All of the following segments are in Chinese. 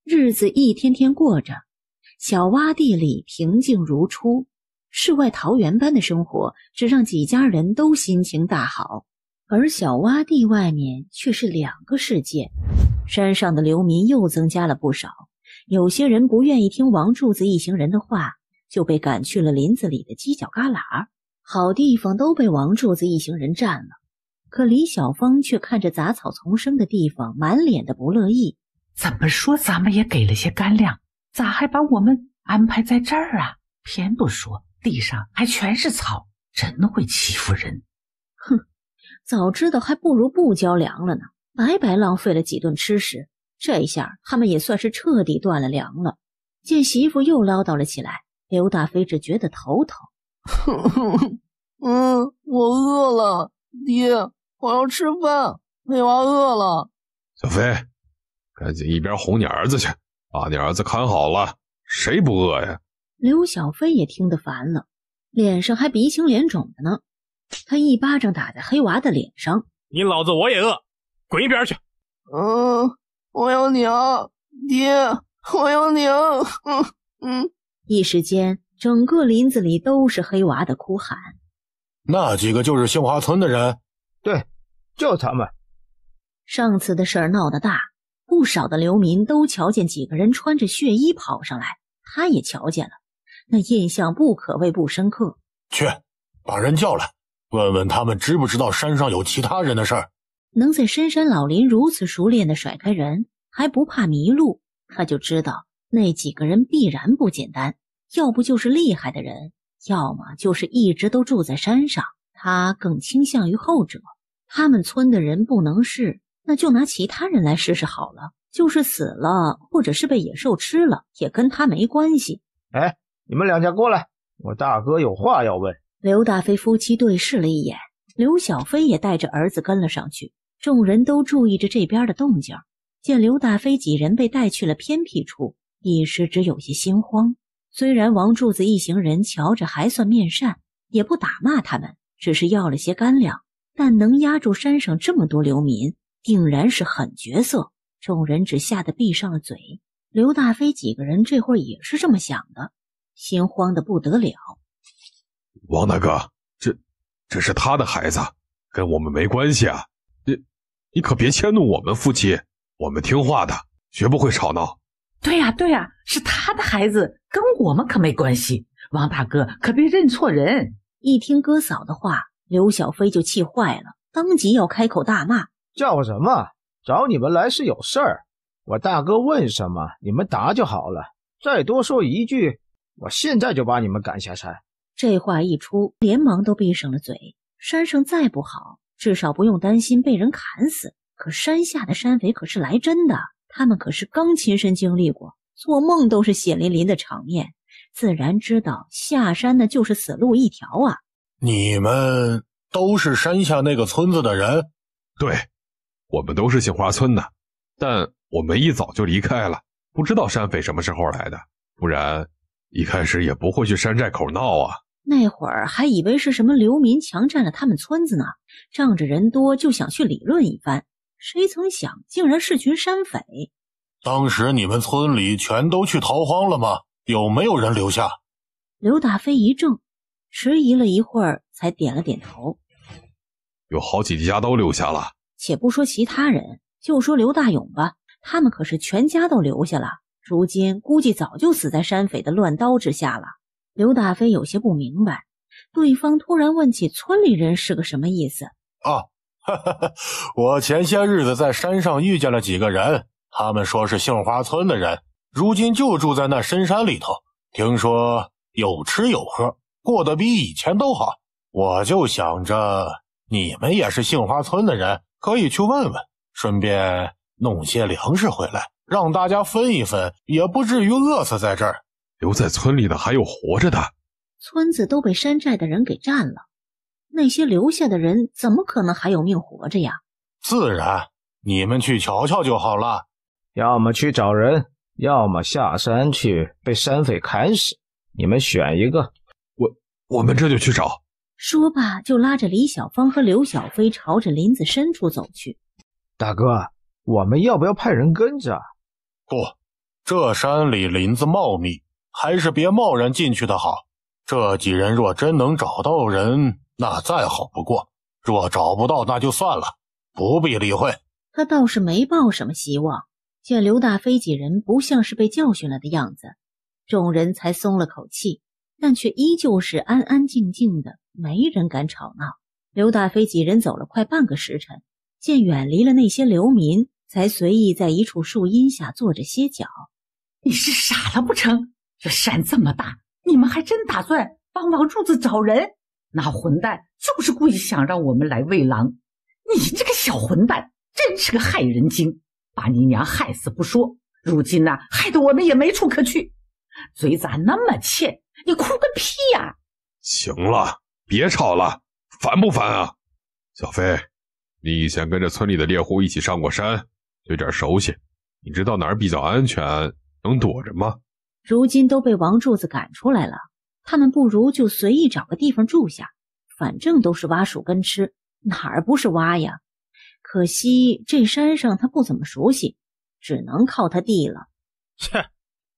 日子一天天过着，小洼地里平静如初，世外桃源般的生活只让几家人都心情大好。而小洼地外面却是两个世界，山上的流民又增加了不少，有些人不愿意听王柱子一行人的话，就被赶去了林子里的犄角旮旯，好地方都被王柱子一行人占了。可李小芳却看着杂草丛生的地方，满脸的不乐意。怎么说咱们也给了些干粮，咋还把我们安排在这儿啊？偏不说地上还全是草，真会欺负人。哼，早知道还不如不交粮了呢，白白浪费了几顿吃食。这一下他们也算是彻底断了粮了。见媳妇又唠叨了起来，刘大飞只觉得头疼。我饿了，爹，我要吃饭，黑娃饿了。小飞，赶紧一边哄你儿子去，把你儿子看好了，谁不饿呀？刘小飞也听得烦了，脸上还鼻青脸肿的呢。他一巴掌打在黑娃的脸上。你老子我也饿，滚一边去。我要娘，爹，我要娘。一时间整个林子里都是黑娃的哭喊。那几个就是杏花村的人？对，就他们。上次的事儿闹得大，不少的流民都瞧见几个人穿着血衣跑上来，他也瞧见了，那印象不可谓不深刻。去，把人叫来，问问他们知不知道山上有其他人的事儿。能在深山老林如此熟练地甩开人，还不怕迷路，他就知道那几个人必然不简单，要不就是厉害的人，要么就是一直都住在山上，他更倾向于后者。他们村的人不能试，那就拿其他人来试试好了，就是死了或者是被野兽吃了，也跟他没关系。哎，你们两家过来，我大哥有话要问。刘大飞夫妻对视了一眼，刘小飞也带着儿子跟了上去。众人都注意着这边的动静，见刘大飞几人被带去了偏僻处，一时只有些心慌。虽然王柱子一行人瞧着还算面善，也不打骂他们，只是要了些干粮，但能压住山上这么多流民，定然是狠角色。众人只吓得闭上了嘴。刘大飞几个人这会儿也是这么想的，心慌得不得了。王大哥，这是他的孩子，跟我们没关系啊。你可别迁怒我们夫妻，我们听话的，绝不会吵闹。对呀，是他的孩子，跟我们可没关系。王大哥可别认错人。一听哥嫂的话，刘小飞就气坏了，当即要开口大骂。叫什么？找你们来是有事儿，我大哥问什么你们答就好了，再多说一句，我现在就把你们赶下山。这话一出，连忙都闭上了嘴。山上再不好，至少不用担心被人砍死，可山下的山匪可是来真的，他们可是刚亲身经历过，做梦都是血淋淋的场面，自然知道下山的就是死路一条啊。你们都是山下那个村子的人？对，我们都是杏花村的，但我们一早就离开了，不知道山匪什么时候来的，不然一开始也不会去山寨口闹啊。那会儿还以为是什么流民强占了他们村子呢，仗着人多就想去理论一番，谁曾想竟然是群山匪。当时你们村里全都去逃荒了吗？有没有人留下？刘大飞一怔，迟疑了一会儿才点了点头。有好几家都留下了。且不说其他人，就说刘大勇吧，他们可是全家都留下了，如今估计早就死在山匪的乱刀之下了。刘大飞有些不明白，对方突然问起村里人是个什么意思我前些日子在山上遇见了几个人，他们说是杏花村的人，如今就住在那深山里头，听说有吃有喝，过得比以前都好。我就想着你们也是杏花村的人，可以去问问，顺便弄些粮食回来，让大家分一分，也不至于饿死在这儿。留在村里的还有活着的。村子都被山寨的人给占了，那些留下的人怎么可能还有命活着呀？自然，你们去瞧瞧就好了。要么去找人，要么下山去被山匪砍死，你们选一个。我们这就去找。说罢就拉着李小芳和刘小飞朝着林子深处走去。大哥，我们要不要派人跟着？不，这山里林子茂密，还是别贸然进去的好。这几人若真能找到人，那再好不过；若找不到，那就算了，不必理会。他倒是没抱什么希望。见刘大飞几人不像是被教训了的样子，众人才松了口气，但却依旧是安安静静的，没人敢吵闹。刘大飞几人走了快半个时辰，见远离了那些流民，才随意在一处树荫下坐着歇脚。你是傻了不成？这山这么大，你们还真打算帮王柱子找人？那混蛋就是故意想让我们来喂狼。你这个小混蛋，真是个害人精，把你娘害死不说，如今呢，害得我们也没处可去。嘴咋那么欠？你哭个屁呀！行了，别吵了，烦不烦啊？小飞，你以前跟着村里的猎户一起上过山，对这儿熟悉，你知道哪儿比较安全，能躲着吗？如今都被王柱子赶出来了，他们不如就随意找个地方住下，反正都是挖树根吃，哪儿不是挖呀？可惜这山上他不怎么熟悉，只能靠他弟了。切，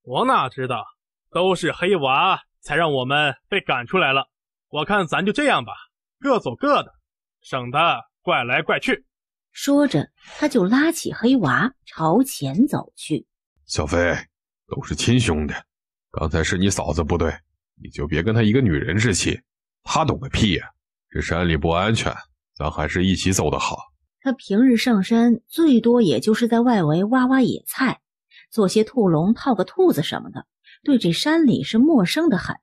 我哪知道，都是黑娃才让我们被赶出来了。我看咱就这样吧，各走各的，省得怪来怪去。说着，他就拉起黑娃朝前走去。小飞，都是亲兄弟，刚才是你嫂子不对，你就别跟她一个女人置气，她懂个屁呀！这山里不安全，咱还是一起走的好。他平日上山最多也就是在外围挖挖野菜，做些兔笼套个兔子什么的，对这山里是陌生的很。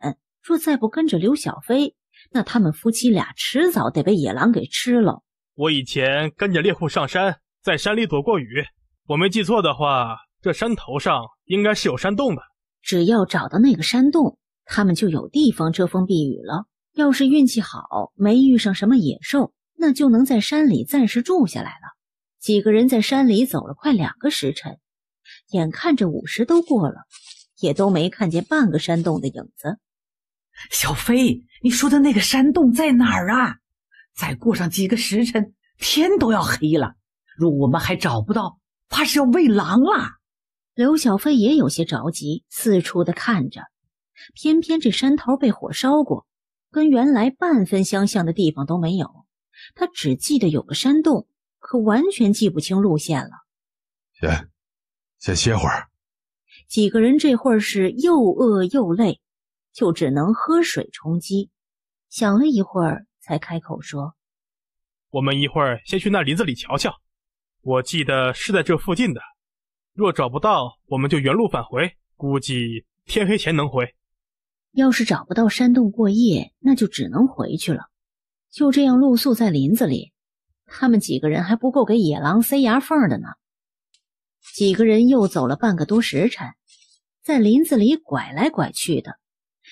若再不跟着刘小飞，那他们夫妻俩迟早得被野狼给吃了。我以前跟着猎户上山，在山里躲过雨，我没记错的话，这山头上应该是有山洞的。只要找到那个山洞，他们就有地方遮风避雨了。要是运气好，没遇上什么野兽，那就能在山里暂时住下来了。几个人在山里走了快2个时辰，眼看着午时都过了，也都没看见半个山洞的影子。小飞，你说的那个山洞在哪儿啊？再过上几个时辰，天都要黑了，若我们还找不到，怕是要喂狼了。刘小飞也有些着急，四处的看着，偏偏这山头被火烧过，跟原来半分相像的地方都没有。他只记得有个山洞，可完全记不清路线了。先歇会儿。几个人这会儿是又饿又累，就只能喝水充饥。想了一会儿，才开口说：“我们一会儿先去那林子里瞧瞧，我记得是在这附近的。若找不到，我们就原路返回，估计天黑前能回。要是找不到山洞过夜，那就只能回去了。就这样露宿在林子里，他们几个人还不够给野狼塞牙缝的呢。”几个人又走了半个多时辰，在林子里拐来拐去的，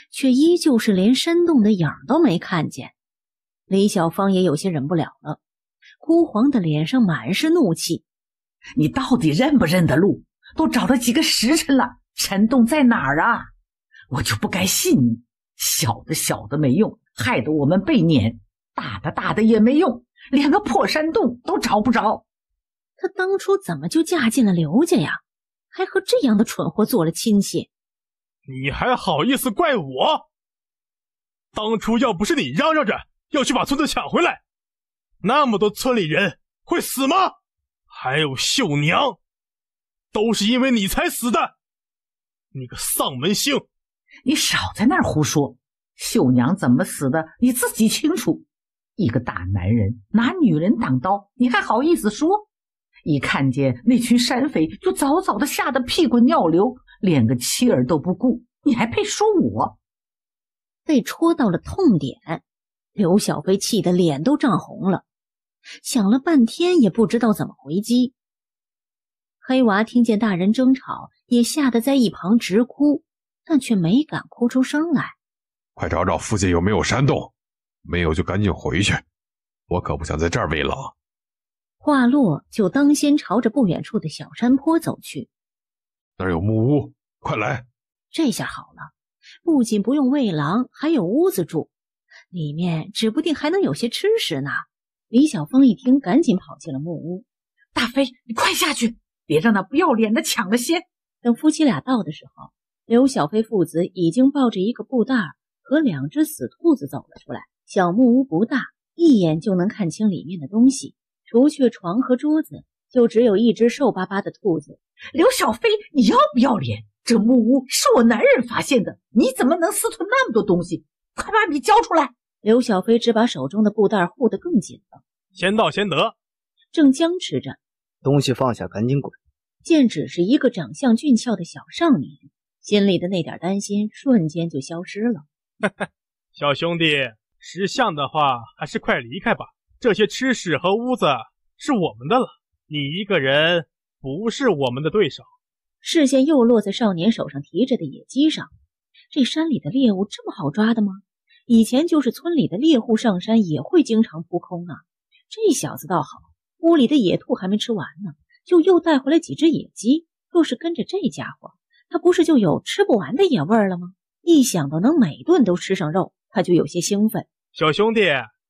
却依旧是连山洞的影都没看见。李小芳也有些忍不了了，枯黄的脸上满是怒气：“你到底认不认得路？都找了几个时辰了，山洞在哪儿啊？我就不该信你，小的没用，害得我们被撵，大的也没用，连个破山洞都找不着。他当初怎么就嫁进了刘家呀？还和这样的蠢货做了亲戚？你还好意思怪我？当初要不是你嚷嚷着要去把村子抢回来，那么多村里人会死吗？还有秀娘，都是因为你才死的，你个丧门星！你少在那儿胡说，秀娘怎么死的你自己清楚。一个大男人拿女人当刀，你还好意思说？一看见那群山匪就早早的吓得屁滚尿流，连个妻儿都不顾，你还配说我？被戳到了痛点，刘小飞气得脸都涨红了，想了半天也不知道怎么回击。黑娃听见大人争吵，也吓得在一旁直哭，但却没敢哭出声来。快找找附近有没有山洞，没有就赶紧回去，我可不想在这儿喂狼。话落，就当先朝着不远处的小山坡走去。那儿有木屋，快来！这下好了，不仅不用喂狼，还有屋子住，里面指不定还能有些吃食呢。李小凤一听，赶紧跑进了木屋。大飞，你快下去，别让那不要脸的抢了先。等夫妻俩到的时候，刘小飞父子已经抱着一个布袋和2只死兔子走了出来。小木屋不大，一眼就能看清里面的东西，除却床和桌子，就只有一只瘦巴巴的兔子。刘小飞，你要不要脸？这木屋是我男人发现的，你怎么能私吞那么多东西？快把米交出来！刘小飞只把手中的布袋护得更紧了。先到先得。正僵持着，东西放下，赶紧滚！见只是一个长相俊俏的小少年，心里的那点担心瞬间就消失了。小兄弟，识相的话还是快离开吧，这些吃食和屋子是我们的了，你一个人不是我们的对手。视线又落在少年手上提着的野鸡上。这山里的猎物这么好抓的吗？以前就是村里的猎户上山也会经常扑空啊。这小子倒好，屋里的野兔还没吃完呢，就又带回来几只野鸡。若是跟着这家伙，他不是就有吃不完的野味了吗？一想到能每顿都吃上肉，他就有些兴奋。小兄弟，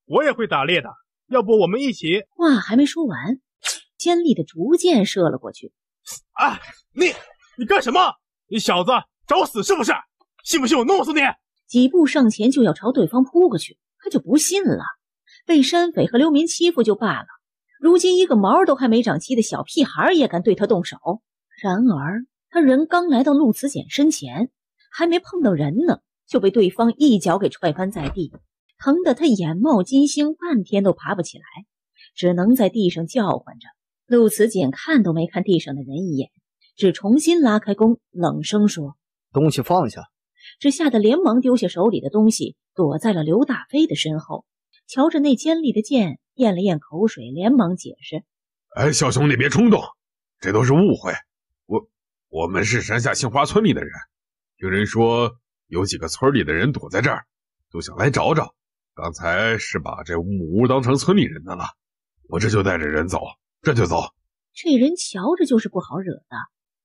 我也会打猎的，要不我们一起？话还没说完，尖利的竹箭射了过去。啊！你干什么？你小子找死是不是？信不信我弄死你？几步上前就要朝对方扑过去，他就不信了。被山匪和流民欺负就罢了，如今一个毛都还没长齐的小屁孩也敢对他动手。然而他人刚来到陆慈简身前，还没碰到人呢，就被对方一脚给踹翻在地，疼得他眼冒金星，半天都爬不起来，只能在地上叫唤着。陆慈简看都没看地上的人一眼，只重新拉开弓，冷声说：东西放下。只吓得连忙丢下手里的东西，躲在了刘大飞的身后。瞧着那尖利的剑，咽了咽口水，连忙解释：哎，小兄弟别冲动，这都是误会。我们是山下杏花村里的人，听人说有几个村里的人躲在这儿，就想来找找。刚才是把这木屋当成村里人的了，我这就带着人走，这就走。这人瞧着就是不好惹的，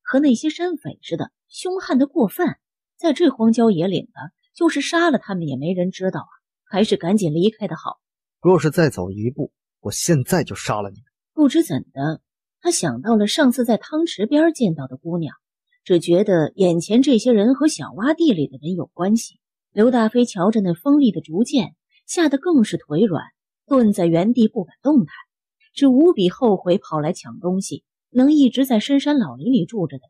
和那些山匪似的，凶悍的过分。在这荒郊野岭的，就是杀了他们也没人知道啊，还是赶紧离开的好。若是再走一步，我现在就杀了你。不知怎的，他想到了上次在汤池边见到的姑娘，只觉得眼前这些人和小洼地里的人有关系。刘大飞瞧着那锋利的竹剑，吓得更是腿软，顿在原地不敢动弹，只无比后悔跑来抢东西。能一直在深山老林里住着的，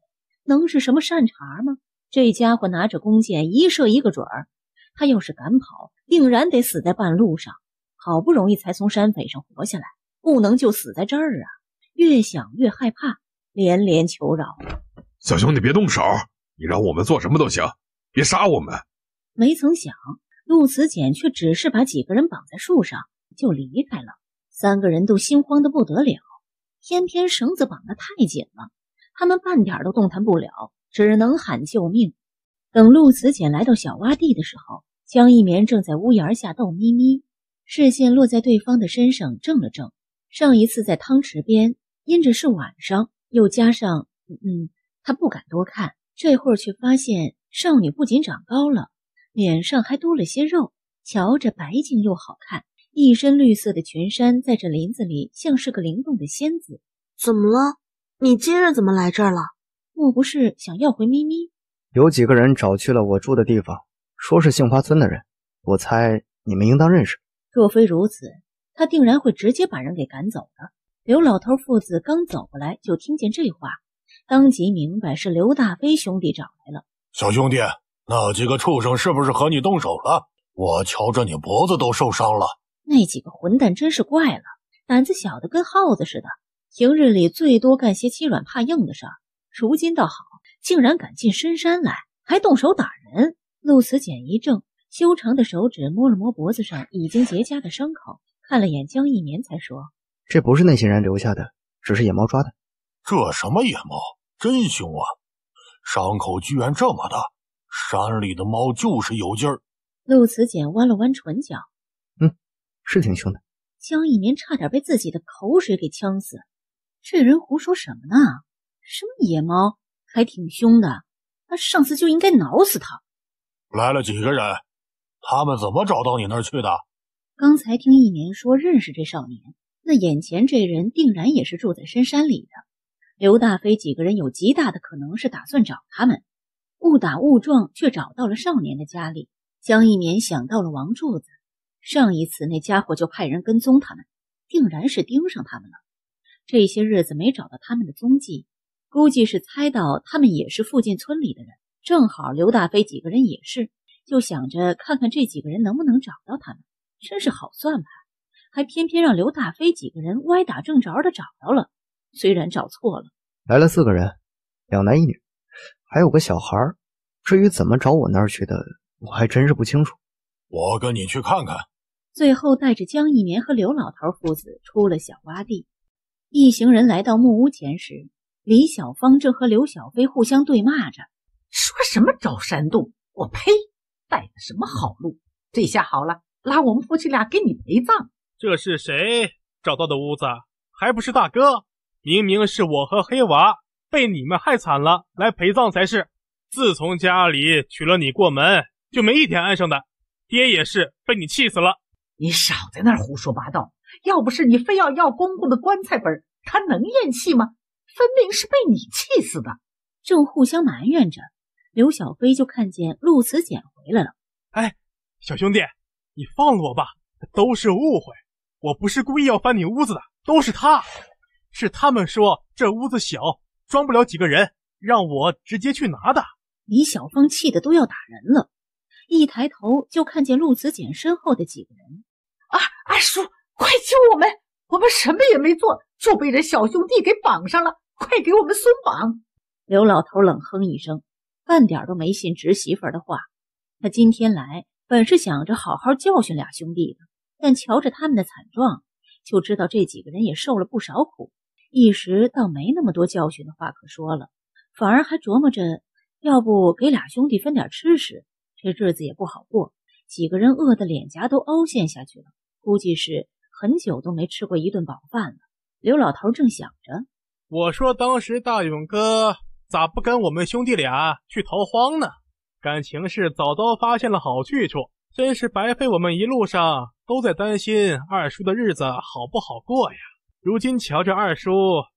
能是什么善茬吗？这家伙拿着弓箭一射一个准儿，他要是敢跑，定然得死在半路上。好不容易才从山匪上活下来，不能就死在这儿啊！越想越害怕，连连求饶：小兄弟别动手，你让我们做什么都行，别杀我们。没曾想陆慈简却只是把几个人绑在树上就离开了。3个人都心慌得不得了，偏偏绳子绑得太紧了，他们半点都动弹不了，只能喊救命。等陆慈简来到小洼地的时候，江一棉正在屋檐下逗咪咪，视线落在对方的身上怔了怔。上一次在汤池边，因着是晚上，又加上他不敢多看，这会儿却发现少女不仅长高了，脸上还多了些肉，瞧着白净又好看，一身绿色的裙衫在这林子里像是个灵动的仙子。怎么了？你今日怎么来这儿了？莫不是想要回咪咪？有几个人找去了我住的地方，说是杏花村的人，我猜你们应当认识。若非如此，他定然会直接把人给赶走的。刘老头父子刚走过来，就听见这话，当即明白是刘大飞兄弟找来了。小兄弟，那几个畜生是不是和你动手了？我瞧着你脖子都受伤了。那几个混蛋真是怪了，胆子小的跟耗子似的，平日里最多干些欺软怕硬的事儿，如今倒好，竟然敢进深山来，还动手打人。陆慈简一怔，修长的手指摸了摸脖子上已经结痂的伤口，看了眼江一棉，才说：这不是那些人留下的，只是野猫抓的。这什么野猫？真凶啊！伤口居然这么大，山里的猫就是有劲儿。陆慈简弯了弯唇角，是挺凶的。江一棉差点被自己的口水给呛死。这人胡说什么呢？什么野猫，还挺凶的，那上次就应该挠死他。来了几个人？他们怎么找到你那儿去的？刚才听一棉说认识这少年，那眼前这人定然也是住在深山里的。刘大飞几个人有极大的可能是打算找他们，误打误撞却找到了少年的家里。江一绵想到了王柱子，上一次那家伙就派人跟踪他们，定然是盯上他们了。这些日子没找到他们的踪迹，估计是猜到他们也是附近村里的人，正好刘大飞几个人也是，就想着看看这几个人能不能找到他们。真是好算盘，还偏偏让刘大飞几个人歪打正着的找到了，虽然找错了。来了4个人，2男1女，还有个小孩。至于怎么找我那儿去的，我还真是不清楚。我跟你去看看。最后带着江一绵和刘老头父子出了小洼地。一行人来到木屋前时，李小芳正和刘小飞互相对骂着，说什么找山洞，我呸，带的什么好路，这下好了，拉我们夫妻俩给你陪葬。这是谁找到的屋子？还不是大哥？明明是我和黑娃被你们害惨了，来陪葬才是。自从家里娶了你过门，就没一天安生的，爹也是被你气死了。你少在那儿胡说八道，要不是你非要公公的棺材本，他能咽气吗？分明是被你气死的。正互相埋怨着，刘小飞就看见陆慈简回来了。哎，小兄弟，你放了我吧，都是误会，我不是故意要翻你屋子的，都是是他们说这屋子小，装不了几个人，让我直接去拿的。李小芳气得都要打人了，一抬头就看见陆慈简身后的几个人。二叔，快救我们！我们什么也没做，就被这小兄弟给绑上了，快给我们松绑！刘老头冷哼一声，半点都没信侄媳妇的话。他今天来本是想着好好教训俩兄弟的，但瞧着他们的惨状，就知道这几个人也受了不少苦，一时倒没那么多教训的话可说了，反而还琢磨着要不给俩兄弟分点吃食，这日子也不好过。几个人饿得脸颊都凹陷下去了，估计是很久都没吃过一顿饱饭了。刘老头正想着，我说当时大勇哥咋不跟我们兄弟俩去逃荒呢？感情是早早发现了好去处，真是白费我们一路上都在担心二叔的日子好不好过呀。如今瞧着二叔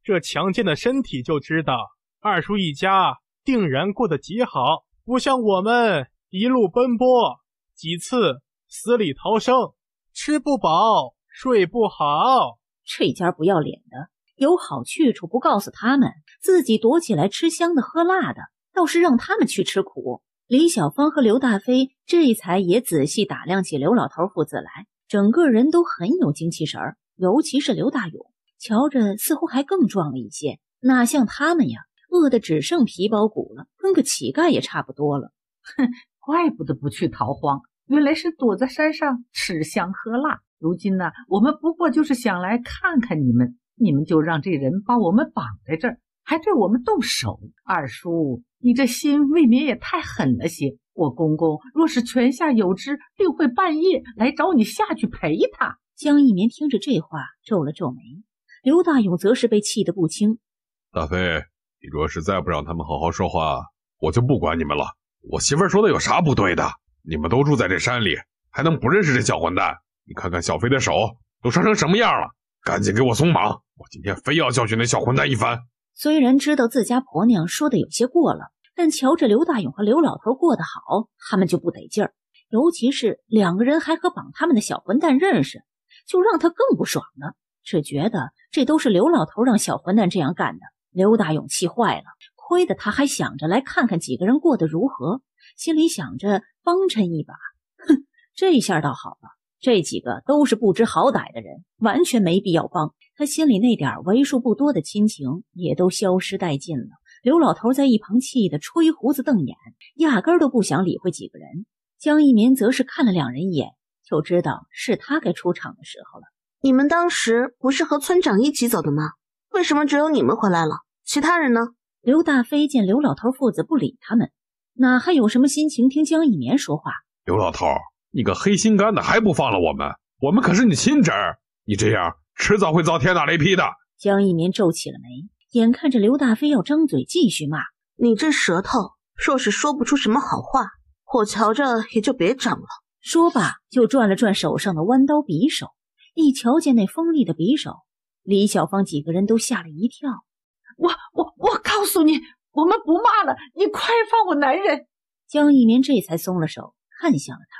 这强健的身体，就知道二叔一家定然过得极好，不像我们一路奔波，几次死里逃生，吃不饱睡不好。这家不要脸的，有好去处不告诉他们，自己躲起来吃香的喝辣的，倒是让他们去吃苦。李小芳和刘大飞这才也仔细打量起刘老头父子来，整个人都很有精气神儿，尤其是刘大勇，瞧着似乎还更壮了一些，哪像他们呀，饿得只剩皮包骨了，跟个乞丐也差不多了。哼，怪不得不去逃荒，原来是躲在山上吃香喝辣。如今呢，我们不过就是想来看看你们，你们就让这人把我们绑在这儿，还对我们动手。二叔，你这心未免也太狠了些。我公公若是泉下有知，定会半夜来找你下去陪他。江一绵听着这话皱了皱眉，刘大勇则是被气得不轻。大飞，你若是再不让他们好好说话，我就不管你们了。我媳妇儿说的有啥不对的？你们都住在这山里，还能不认识这小混蛋？你看看小飞的手都伤成什么样了，赶紧给我松绑，我今天非要教训那小混蛋一番。虽然知道自家婆娘说的有些过了，但瞧着刘大勇和刘老头过得好，他们就不得劲儿，尤其是两个人还和绑他们的小混蛋认识，就让他更不爽了，只觉得这都是刘老头让小混蛋这样干的。刘大勇气坏了，亏得他还想着来看看几个人过得如何，心里想着帮衬一把。哼，这下倒好了，这几个都是不知好歹的人，完全没必要帮。他心里那点为数不多的亲情也都消失殆尽了。刘老头在一旁气得吹胡子瞪眼，压根儿都不想理会几个人。江一绵则是看了两人一眼，就知道是他该出场的时候了。你们当时不是和村长一起走的吗？为什么只有你们回来了？其他人呢？刘大飞见刘老头父子不理他们，哪还有什么心情听江一绵说话？刘老头，你个黑心肝的还不放了我们？我们可是你亲侄儿，你这样迟早会遭天打雷劈的。江一绵皱起了眉，眼看着刘大飞要张嘴继续骂，你这舌头若是说不出什么好话，我瞧着也就别长了。说罢就转了转手上的弯刀匕首，一瞧见那锋利的匕首，李小芳几个人都吓了一跳。我告诉你，我们不骂了，你快放我男人。江一棉这才松了手，看向了他。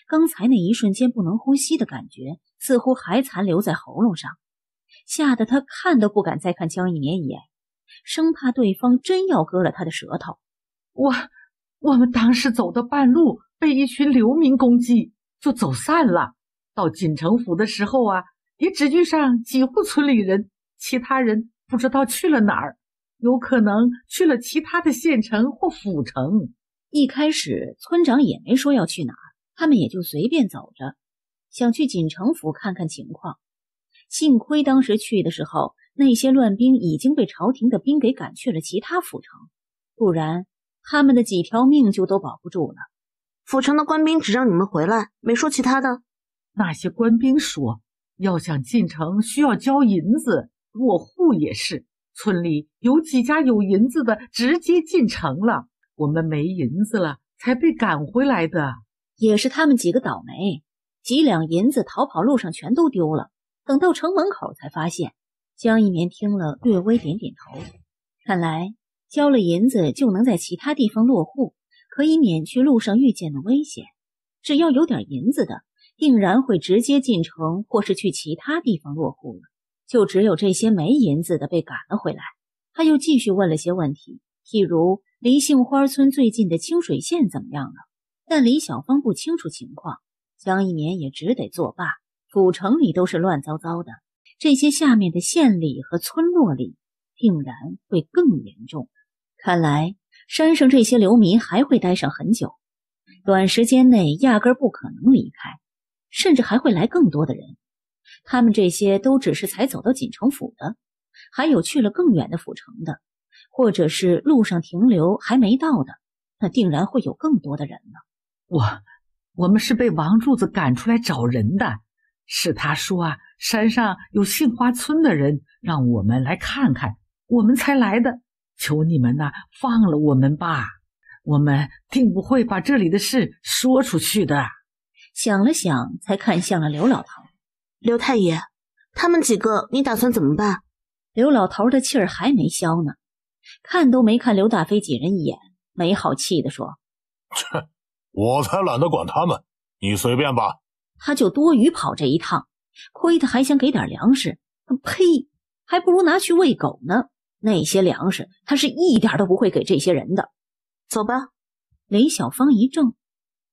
刚才那一瞬间不能呼吸的感觉似乎还残留在喉咙上，吓得他看都不敢再看江一棉一眼，生怕对方真要割了他的舌头。我们当时走到半路被一群流民攻击，就走散了。到锦城府的时候啊，也只遇上几户村里人，其他人不知道去了哪儿，有可能去了其他的县城或府城。一开始村长也没说要去哪儿，他们也就随便走着，想去锦城府看看情况。幸亏当时去的时候，那些乱兵已经被朝廷的兵给赶去了其他府城，不然他们的几条命就都保不住了。府城的官兵只让你们回来，没说其他的。那些官兵说，要想进城需要交银子，落户也是，村里有几家有银子的直接进城了，我们没银子了才被赶回来的。也是他们几个倒霉，几两银子逃跑路上全都丢了，等到城门口才发现。江一棉听了略微点点头，看来交了银子就能在其他地方落户，可以免去路上遇见的危险。只要有点银子的，定然会直接进城或是去其他地方落户了，就只有这些没银子的被赶了回来。他又继续问了些问题，譬如离杏花村最近的清水县怎么样了，但李小芳不清楚情况，江一棉也只得作罢。府城里都是乱糟糟的，这些下面的县里和村落里定然会更严重。看来山上这些流民还会待上很久，短时间内压根不可能离开，甚至还会来更多的人。他们这些都只是才走到锦城府的，还有去了更远的府城的，或者是路上停留还没到的，那定然会有更多的人了。我们是被王柱子赶出来找人的，是他说啊，山上有杏花村的人让我们来看看，我们才来的。求你们放了我们吧，我们定不会把这里的事说出去的。想了想，才看向了刘老头。刘太爷，他们几个你打算怎么办？刘老头的气儿还没消呢，看都没看刘大飞几人一眼，没好气地说：切，我才懒得管他们，你随便吧。他就多余跑这一趟，亏他还想给点粮食，呸，还不如拿去喂狗呢。那些粮食他是一点都不会给这些人的。走吧。雷小芳一怔，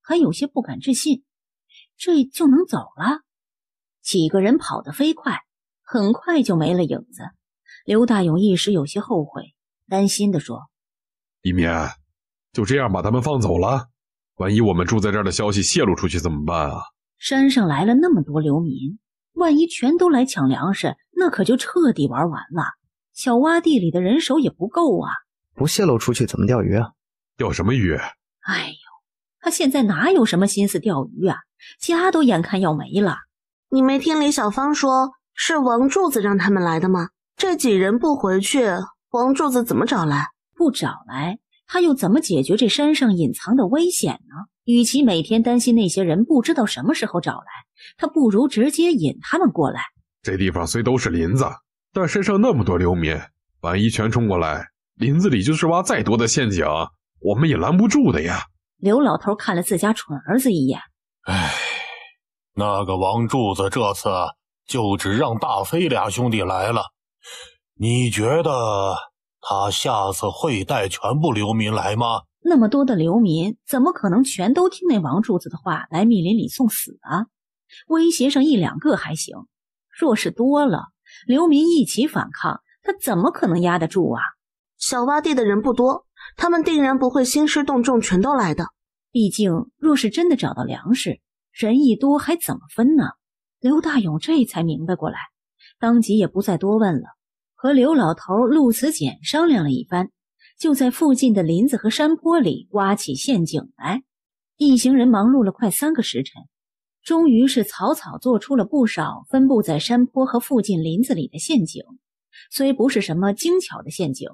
还有些不敢置信，这就能走了？几个人跑得飞快，很快就没了影子。刘大勇一时有些后悔，担心地说：一棉，就这样把他们放走了？万一我们住在这儿的消息泄露出去怎么办啊？山上来了那么多流民，万一全都来抢粮食，那可就彻底玩完了。小洼地里的人手也不够啊。不泄露出去怎么钓鱼啊？钓什么鱼？哎呦，他现在哪有什么心思钓鱼啊，家都眼看要没了。你没听李小芳说是王柱子让他们来的吗？这几人不回去，王柱子怎么找来？不找来，他又怎么解决这山上隐藏的危险呢？与其每天担心那些人不知道什么时候找来，他不如直接引他们过来。这地方虽都是林子，但山上那么多流民，万一全冲过来，林子里就是挖再多的陷阱，我们也拦不住的呀。刘老头看了自家蠢儿子一眼，唉，那个王柱子这次就只让大飞俩兄弟来了，你觉得他下次会带全部流民来吗？那么多的流民，怎么可能全都听那王柱子的话来密林里送死啊？威胁上一两个还行，若是多了，流民一起反抗，他怎么可能压得住啊？小洼地的人不多，他们定然不会兴师动众全都来的。毕竟若是真的找到粮食，人一多还怎么分呢？刘大勇这才明白过来，当即也不再多问了，和刘老头陆慈简商量了一番，就在附近的林子和山坡里挖起陷阱来。一行人忙碌了快3个时辰，终于是草草做出了不少分布在山坡和附近林子里的陷阱。虽不是什么精巧的陷阱，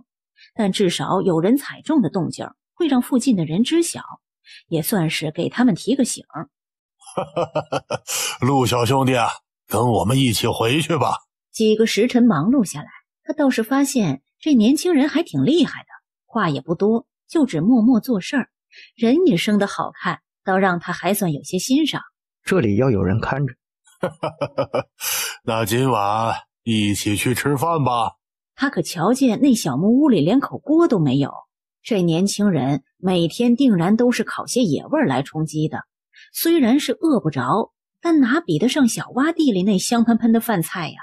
但至少有人踩中的动静会让附近的人知晓，也算是给他们提个醒。陆小兄弟啊，跟我们一起回去吧。几个时辰忙碌下来，他倒是发现这年轻人还挺厉害的，话也不多，就只默默做事儿，人也生得好看，倒让他还算有些欣赏。这里要有人看着。那今晚一起去吃饭吧。他可瞧见那小木屋里连口锅都没有，这年轻人每天定然都是烤些野味来充饥的，虽然是饿不着，但哪比得上小洼地里那香喷喷的饭菜呀？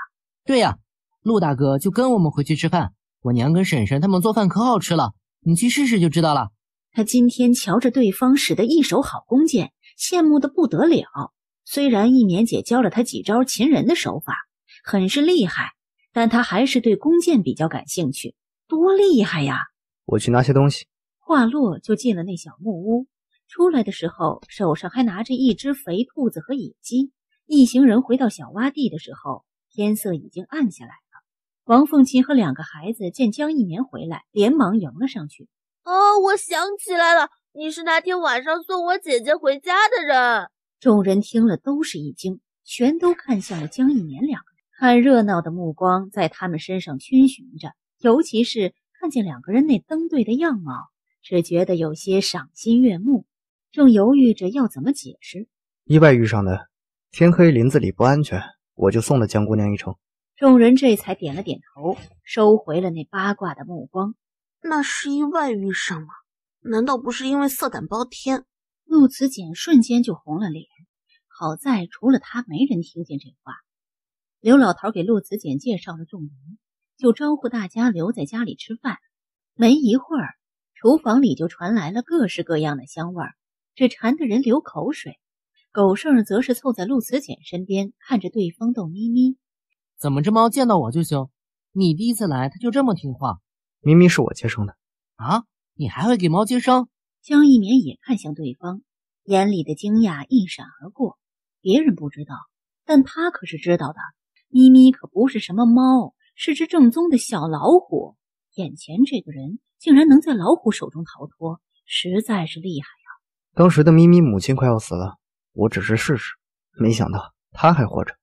对呀，陆大哥就跟我们回去吃饭，我娘跟婶婶他们做饭可好吃了，你去试试就知道了。他今天瞧着对方使得一手好弓箭，羡慕得不得了。虽然一年姐教了他几招擒人的手法，很是厉害，但他还是对弓箭比较感兴趣。多厉害呀！我去拿些东西。话落就进了那小木屋，出来的时候手上还拿着一只肥兔子和野鸡。一行人回到小洼地的时候，天色已经暗下来了。王凤琴和2个孩子见江一棉回来，连忙迎了上去。哦，我想起来了，你是那天晚上送我姐姐回家的人。众人听了都是一惊，全都看向了江一棉2个人，看热闹的目光在他们身上逡巡着，尤其是看见2个人那登对的样貌，只觉得有些赏心悦目，正犹豫着要怎么解释。意外遇上的，天黑林子里不安全，我就送了江姑娘一程。众人这才点了点头，收回了那八卦的目光。那是意外遇上吗？难道不是因为色胆包天？陆慈简瞬间就红了脸，好在除了他没人听见这话。刘老头给陆慈简介绍了众人，就招呼大家留在家里吃饭。没一会儿，厨房里就传来了各式各样的香味儿，这馋得人流口水。狗剩则是凑在陆慈简身边，看着对方逗咪咪。怎么这猫见到我就凶？你第一次来它就这么听话？咪咪是我接生的。啊，你还会给猫接生？江一棉也看向对方，眼里的惊讶一闪而过。别人不知道，但他可是知道的。咪咪可不是什么猫，是只正宗的小老虎。眼前这个人竟然能在老虎手中逃脱，实在是厉害呀！当时的咪咪母亲快要死了，我只是试试，没想到她还活着。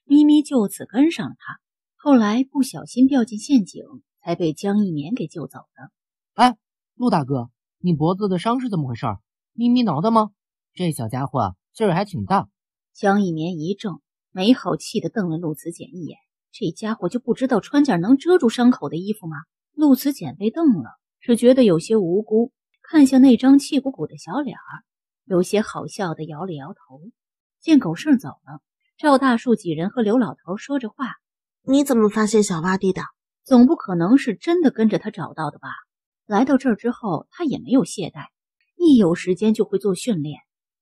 咪咪就此跟上了他，后来不小心掉进陷阱，才被江一棉给救走的。哎，陆大哥，你脖子的伤是怎么回事？咪咪挠的吗？这小家伙啊，劲儿还挺大。江一棉一怔，没好气地瞪了陆慈简一眼。这家伙就不知道穿件能遮住伤口的衣服吗？陆慈简被瞪了，只觉得有些无辜，看向那张气鼓鼓的小脸儿，有些好笑地摇了摇头。见狗剩走了，赵大树几人和刘老头说着话。你怎么发现小洼地的？总不可能是真的跟着他找到的吧？来到这儿之后，他也没有懈怠，一有时间就会做训练。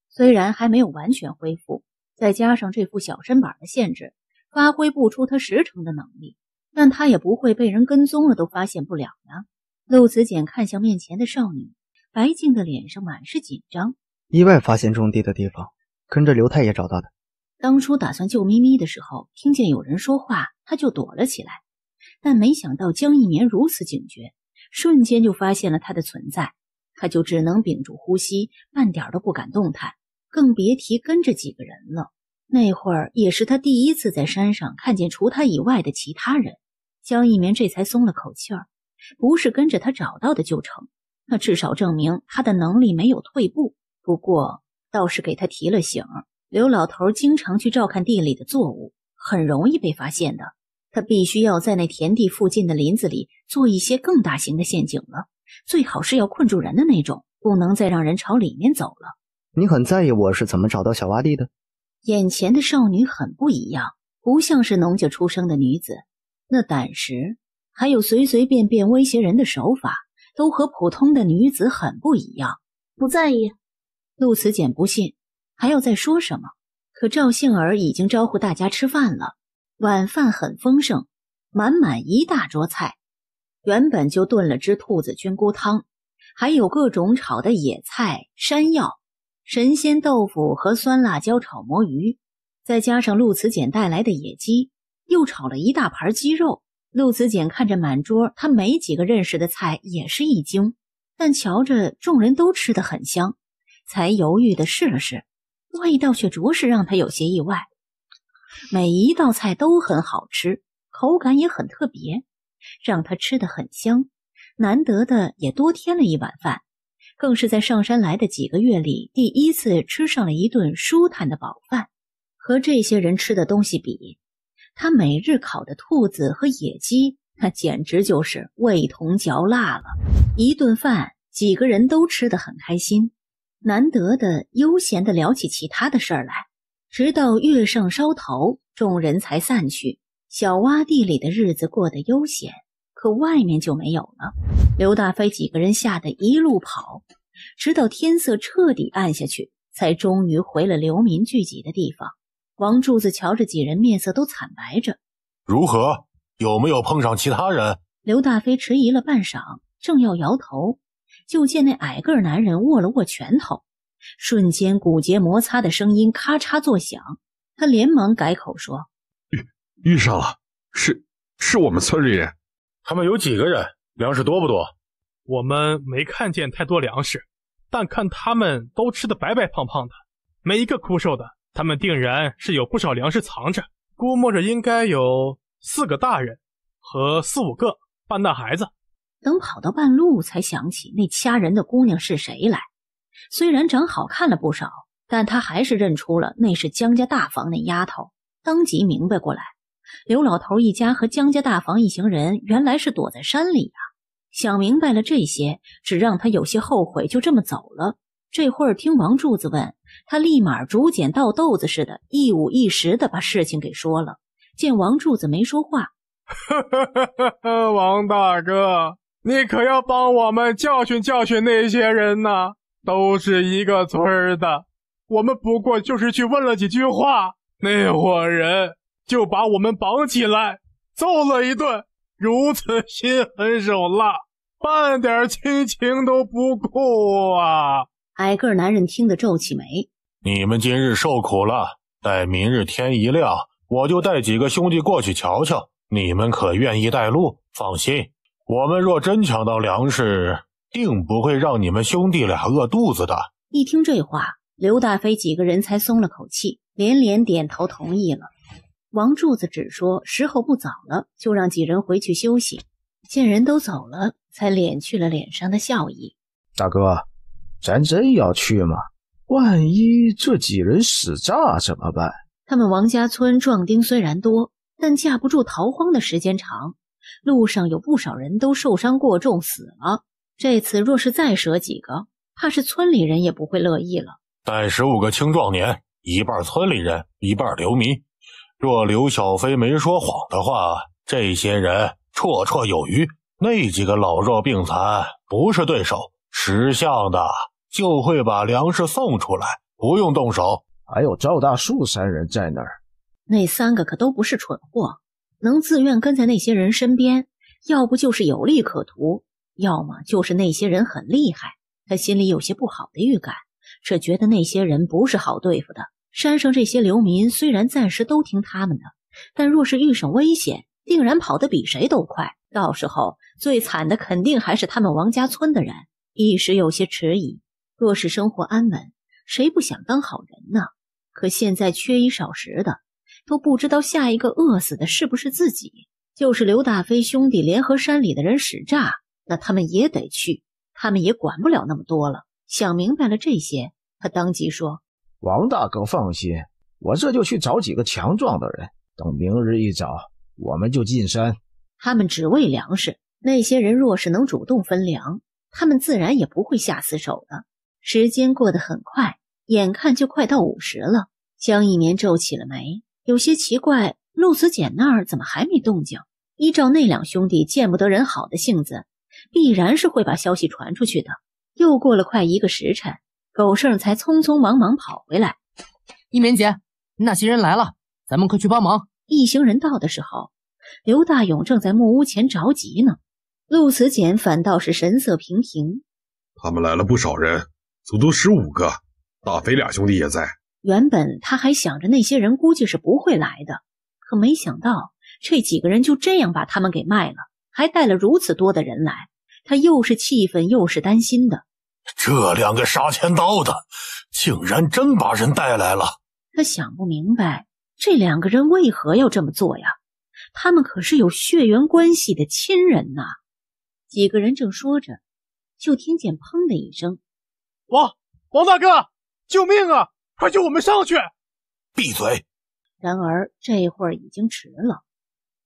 虽然还没有完全恢复，再加上这副小身板的限制，发挥不出他10成的能力，但他也不会被人跟踪了都发现不了呀。陆慈简看向面前的少女，白净的脸上满是紧张。意外发现种地的地方，跟着刘太爷找到的。当初打算救咪咪的时候，听见有人说话，他就躲了起来，但没想到江一棉如此警觉，瞬间就发现了他的存在，他就只能屏住呼吸，半点都不敢动弹，更别提跟着几个人了。那会儿也是他第一次在山上看见除他以外的其他人，江一棉这才松了口气儿，不是跟着他找到的就成，那至少证明他的能力没有退步。不过倒是给他提了醒，刘老头经常去照看地里的作物，很容易被发现的。他必须要在那田地附近的林子里做一些更大型的陷阱了，最好是要困住人的那种，不能再让人朝里面走了。你很在意我是怎么找到小洼地的？眼前的少女很不一样，不像是农家出生的女子，那胆识还有随随便便威胁人的手法，都和普通的女子很不一样。不在意。陆慈简不信，还要再说什么，可赵杏儿已经招呼大家吃饭了。晚饭很丰盛，满满一大桌菜，原本就炖了只兔子菌菇汤，还有各种炒的野菜、山药、神仙豆腐和酸辣椒炒魔芋，再加上陆慈简带来的野鸡，又炒了一大盘鸡肉。陆慈简看着满桌他没几个认识的菜也是一惊，但瞧着众人都吃得很香，才犹豫地试了试，味道却着实让他有些意外。每一道菜都很好吃，口感也很特别，让他吃得很香，难得的也多添了一碗饭，更是在上山来的几个月里第一次吃上了一顿舒坦的饱饭。和这些人吃的东西比，他每日烤的兔子和野鸡，那简直就是味同嚼蜡了。一顿饭，几个人都吃得很开心，难得的悠闲地聊起其他的事儿来。直到月上梢头，众人才散去。小洼地里的日子过得悠闲，可外面就没有了。刘大飞几个人吓得一路跑，直到天色彻底暗下去，才终于回了流民聚集的地方。王柱子瞧着几人面色都惨白着。如何？有没有碰上其他人？刘大飞迟疑了半晌，正要摇头，就见那矮个男人握了握拳头，瞬间骨节摩擦的声音咔嚓作响。他连忙改口说：遇上了，是我们村里人。他们有几个人？粮食多不多？我们没看见太多粮食，但看他们都吃得白白胖胖的，没一个枯瘦的，他们定然是有不少粮食藏着，估摸着应该有4个大人和4、5个半大孩子。等跑到半路才想起那掐人的姑娘是谁来，虽然长好看了不少，但他还是认出了那是江家大房那丫头，当即明白过来，刘老头一家和江家大房一行人原来是躲在山里啊。想明白了这些，只让他有些后悔就这么走了。这会儿听王柱子问，他立马竹简倒豆子似的，一五一十的把事情给说了。见王柱子没说话，王大哥，你可要帮我们教训教训那些人呐，都是一个村的，我们不过就是去问了几句话，那伙人就把我们绑起来揍了一顿，如此心狠手辣，半点亲情都不顾啊！矮个男人听得皱起眉。你们今日受苦了，待明日天一亮，我就带几个兄弟过去瞧瞧，你们可愿意带路？放心，我们若真抢到粮食，定不会让你们兄弟俩饿肚子的。一听这话，刘大飞几个人才松了口气，连连点头同意了。王柱子只说时候不早了，就让几人回去休息。见人都走了，才敛去了脸上的笑意。大哥，咱真要去吗？万一这几人死炸怎么办？他们王家村壮丁虽然多，但架不住逃荒的时间长，路上有不少人都受伤过重死了。这次若是再折几个，怕是村里人也不会乐意了。带15个青壮年，一半村里人，一半流民。若刘小飞没说谎的话，这些人绰绰有余。那几个老弱病残不是对手，识相的就会把粮食送出来，不用动手。还有赵大树3人在那儿，那3个可都不是蠢货，能自愿跟在那些人身边，要不就是有利可图，要么就是那些人很厉害。他心里有些不好的预感，只觉得那些人不是好对付的。山上这些流民虽然暂时都听他们的，但若是遇上危险，定然跑得比谁都快，到时候最惨的肯定还是他们王家村的人。一时有些迟疑，若是生活安稳，谁不想当好人呢？可现在缺衣少食的，都不知道下一个饿死的是不是自己。就是刘大飞兄弟联合山里的人使诈，那他们也得去，他们也管不了那么多了。想明白了这些，他当即说：王大哥放心，我这就去找几个强壮的人，等明日一早我们就进山。他们只为粮食，那些人若是能主动分粮，他们自然也不会下死手的。时间过得很快，眼看就快到午时了。江一年皱起了眉，有些奇怪，陆子简那儿怎么还没动静？依照那两兄弟见不得人好的性子，必然是会把消息传出去的。又过了快1个时辰，狗剩才匆匆忙忙跑回来。一棉姐，那些人来了，咱们快去帮忙。一行人到的时候，刘大勇正在木屋前着急呢，陆子简反倒是神色平平。他们来了不少人，足足15个，大飞俩兄弟也在。原本他还想着那些人估计是不会来的，可没想到这几个人就这样把他们给卖了，还带了如此多的人来，他又是气愤又是担心的。这2个杀千刀的竟然真把人带来了。他想不明白这2个人为何要这么做呀？他们可是有血缘关系的亲人呐。几个人正说着，就听见砰的一声，王大哥，救命啊！快救我们上去！闭嘴！然而这会儿已经迟了，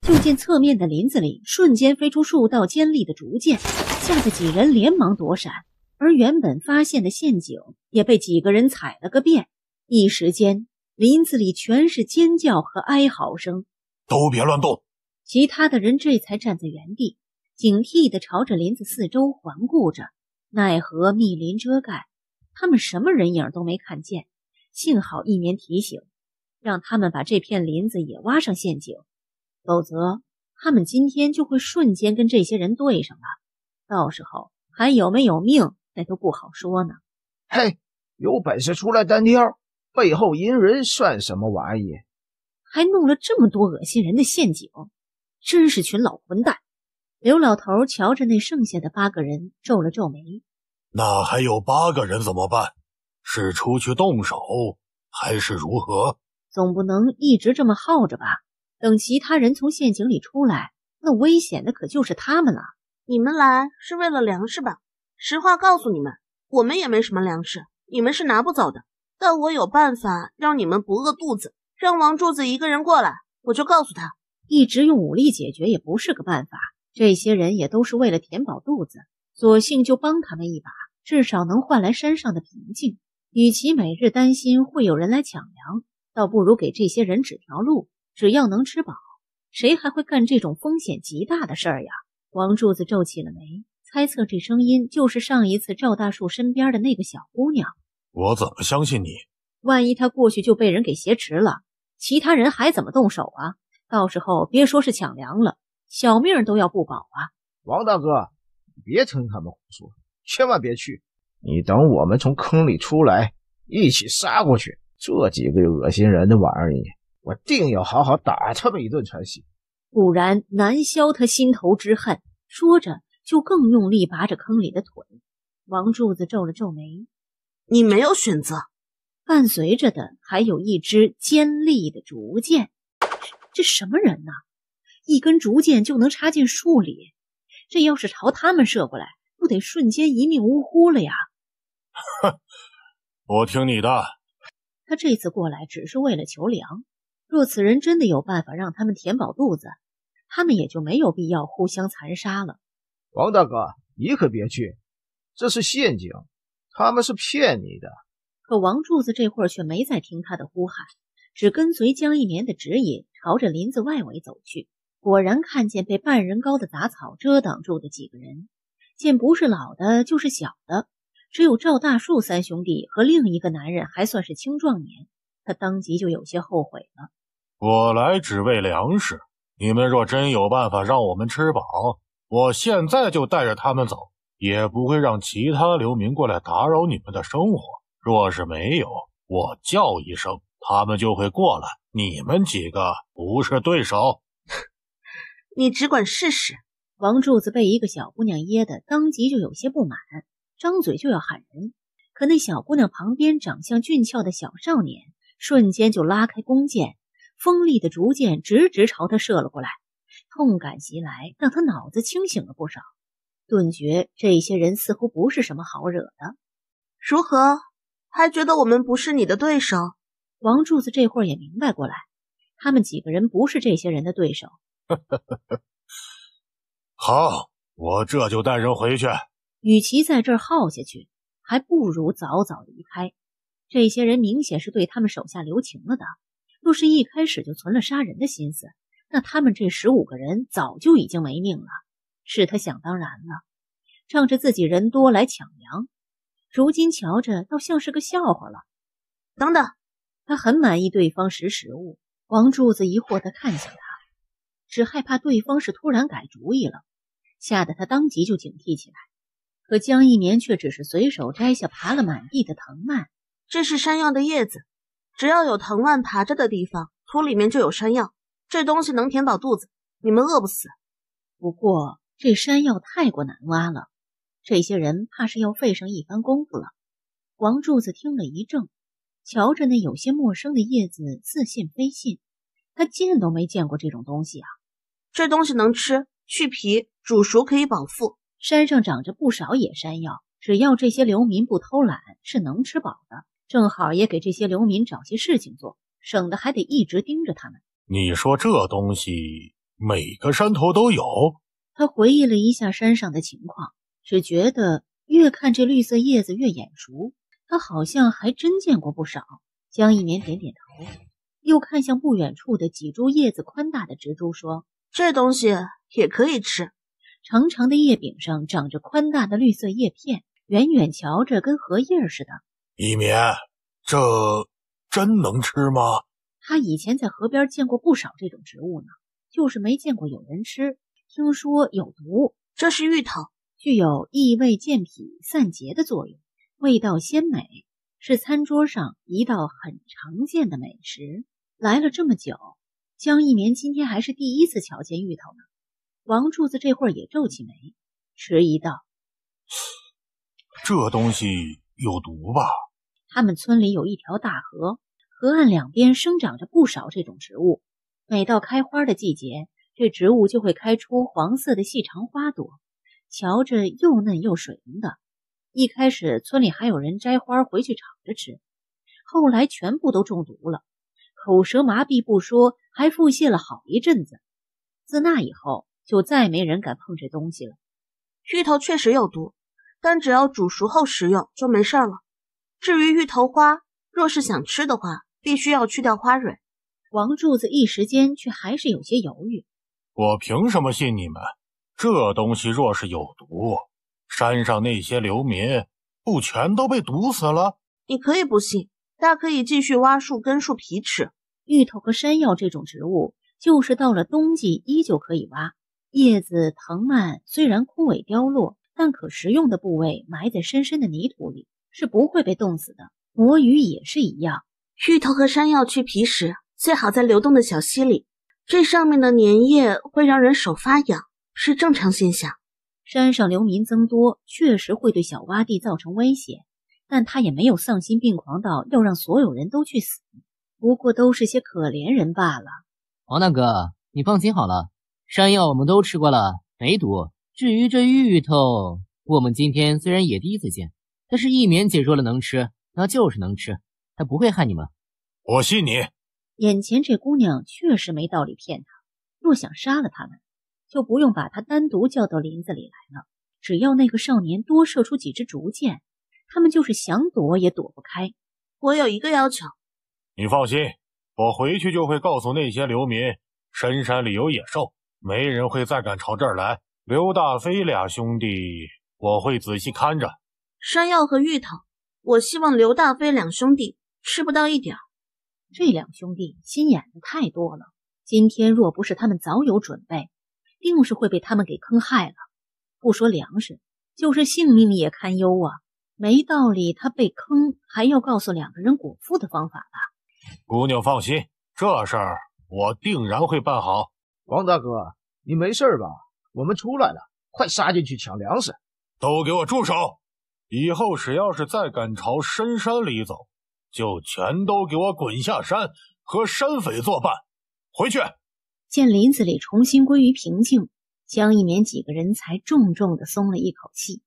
就见侧面的林子里瞬间飞出数道尖利的竹剑，吓得几人连忙躲闪，而原本发现的陷阱也被几个人踩了个遍。一时间林子里全是尖叫和哀嚎声。都别乱动！其他的人这才站在原地，警惕地朝着林子四周环顾着，奈何密林遮盖，他们什么人影都没看见。幸好一年提醒，让他们把这片林子也挖上陷阱，否则他们今天就会瞬间跟这些人对上了，到时候还有没有命那都不好说呢。嘿，有本事出来单挑，背后阴人算什么玩意？还弄了这么多恶心人的陷阱，真是群老混蛋。刘老头瞧着那剩下的8个人，皱了皱眉。那还有8个人怎么办？是出去动手，还是如何？总不能一直这么耗着吧？等其他人从陷阱里出来，那危险的可就是他们了。你们来是为了粮食吧？实话告诉你们，我们也没什么粮食，你们是拿不走的。但我有办法让你们不饿肚子。让王柱子一个人过来，我就告诉他。一直用武力解决也不是个办法，这些人也都是为了填饱肚子，索性就帮他们一把，至少能换来山上的平静。与其每日担心会有人来抢粮，倒不如给这些人指条路，只要能吃饱，谁还会干这种风险极大的事儿呀？王柱子皱起了眉，猜测这声音就是上一次赵大树身边的那个小姑娘。我怎么相信你？万一他过去就被人给挟持了，其他人还怎么动手啊？到时候别说是抢粮了，小命都要不保啊！王大哥，别听他们胡说，千万别去。你等我们从坑里出来，一起杀过去。这几个恶心人的玩意，我定要好好打他们一顿才行，不然难消他心头之恨。说着就更用力拔着坑里的腿。王柱子皱了皱眉，你没有选择。伴随着的还有一支尖利的竹剑。这什么人呢？一根竹剑就能插进树里，这要是朝他们射过来，不得瞬间一命呜呼了呀！哼，我听你的。他这次过来只是为了求粮，若此人真的有办法让他们填饱肚子，他们也就没有必要互相残杀了。王大哥，你可别去，这是陷阱，他们是骗你的。可王柱子这会儿却没再听他的呼喊，只跟随江一年的指引，朝着林子外围走去。果然看见被半人高的杂草遮挡住的几个人，见不是老的就是小的，只有赵大树3兄弟和另一个男人还算是青壮年，他当即就有些后悔了。我来只为粮食，你们若真有办法让我们吃饱，我现在就带着他们走，也不会让其他流民过来打扰你们的生活。若是没有，我叫一声，他们就会过来，你们几个不是对手。你只管试试。王柱子被一个小姑娘噎得当即就有些不满，张嘴就要喊人，可那小姑娘旁边长相俊俏的小少年瞬间就拉开弓箭，锋利的竹箭直直朝他射了过来，痛感袭来让他脑子清醒了不少，顿觉这些人似乎不是什么好惹的。如何？还觉得我们不是你的对手？王柱子这会儿也明白过来，他们几个人不是这些人的对手。好，我这就带人回去。与其在这儿耗下去，还不如早早离开。这些人明显是对他们手下留情了的，若是一开始就存了杀人的心思，那他们这15个人早就已经没命了。是他想当然了，仗着自己人多来抢粮，如今瞧着倒像是个笑话了。等等，他很满意对方识时务。王柱子疑惑地看向他，只害怕对方是突然改主意了，吓得他当即就警惕起来。可江一年却只是随手摘下爬了满地的藤蔓。这是山药的叶子，只要有藤蔓爬着的地方，土里面就有山药，这东西能填饱肚子，你们饿不死。不过这山药太过难挖了，这些人怕是要费上一番功夫了。王柱子听了一怔，瞧着那有些陌生的叶子，似信非信，他见都没见过这种东西啊。这东西能吃，去皮，煮熟可以饱腹。山上长着不少野山药，只要这些流民不偷懒，是能吃饱的。正好也给这些流民找些事情做，省得还得一直盯着他们。你说这东西每个山头都有？他回忆了一下山上的情况，只觉得越看这绿色叶子越眼熟，他好像还真见过不少。江一棉点点头，又看向不远处的几株叶子宽大的植株，说：“这东西也可以吃。”长长的叶柄上长着宽大的绿色叶片，远远瞧着跟荷叶似的。一棉，这真能吃吗？他以前在河边见过不少这种植物呢，就是没见过有人吃。听说有毒。这是芋头，具有益胃健脾散结的作用，味道鲜美，是餐桌上一道很常见的美食。来了这么久，江一棉今天还是第一次瞧见芋头呢。王柱子这会儿也皱起眉，迟疑道：“这东西有毒吧？”他们村里有一条大河，河岸两边生长着不少这种植物。每到开花的季节，这植物就会开出黄色的细长花朵，瞧着又嫩又水灵的。一开始村里还有人摘花回去炒着吃，后来全部都中毒了，口舌麻痹不说，还腹泻了好一阵子。自那以后，就再没人敢碰这东西了。芋头确实有毒，但只要煮熟后食用就没事了。至于芋头花，若是想吃的话，必须要去掉花蕊。王柱子一时间却还是有些犹豫。我凭什么信你们？这东西若是有毒，山上那些流民不全都被毒死了？你可以不信，大可以继续挖树根树皮吃。芋头和山药这种植物，就是到了冬季依旧可以挖。叶子藤蔓虽然枯萎凋落，但可食用的部位埋在深深的泥土里，是不会被冻死的。魔芋也是一样。芋头和山药去皮时，最好在流动的小溪里，这上面的粘液会让人手发痒，是正常现象。山上流民增多，确实会对小洼地造成威胁，但他也没有丧心病狂到要让所有人都去死，不过都是些可怜人罢了。王大哥，你放心好了，山药我们都吃过了，没毒。至于这芋头，我们今天虽然也第一次见，但是一棉姐说了能吃，那就是能吃，她不会害你们。我信你。眼前这姑娘确实没道理骗他，若想杀了他们，就不用把他单独叫到林子里来了。只要那个少年多射出几支竹箭，他们就是想躲也躲不开。我有一个要求。你放心，我回去就会告诉那些流民，深山里有野兽，没人会再敢朝这儿来。刘大飞俩兄弟，我会仔细看着。山药和芋头，我希望刘大飞两兄弟吃不到一点。这两兄弟心眼子太多了，今天若不是他们早有准备，定是会被他们给坑害了。不说粮食，就是性命也堪忧啊！没道理他被坑还要告诉两个人果腹的方法吧？姑娘放心，这事儿我定然会办好。王大哥，你没事吧？我们出来了，快杀进去抢粮食！都给我住手！以后只要是再敢朝深山里走，就全都给我滚下山，和山匪作伴。回去。见林子里重新归于平静，江一棉几个人才重重地松了一口气。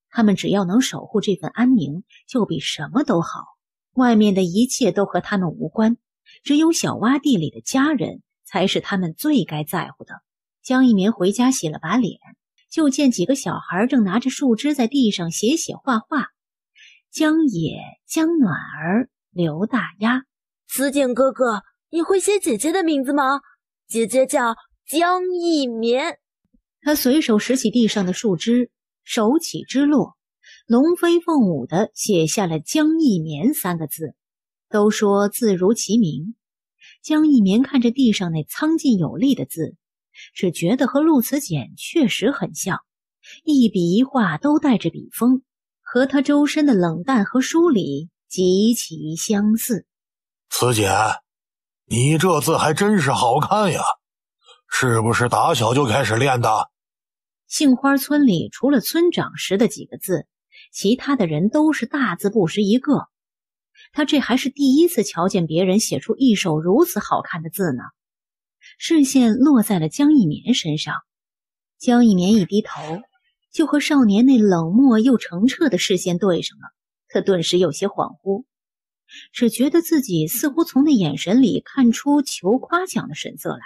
他们只要能守护这份安宁，就比什么都好。外面的一切都和他们无关，只有小洼地里的家人才是他们最该在乎的。江一棉回家洗了把脸，就见几个小孩正拿着树枝在地上写写画画。江野、江暖儿、刘大丫。子简哥哥，你会写姐姐的名字吗？姐姐叫江一棉。他随手拾起地上的树枝，手起枝落，龙飞凤舞地写下了江一棉三个字。都说字如其名，江一棉看着地上那苍劲有力的字，只觉得和陆慈简确实很像，一笔一画都带着笔锋，和他周身的冷淡和疏离极其相似。慈简，你这字还真是好看呀，是不是打小就开始练的？杏花村里除了村长识的几个字，其他的人都是大字不识一个。他这还是第一次瞧见别人写出一手如此好看的字呢。视线落在了江一绵身上。江一绵一低头，就和少年那冷漠又澄澈的视线对上了。他顿时有些恍惚，只觉得自己似乎从那眼神里看出求夸奖的神色来。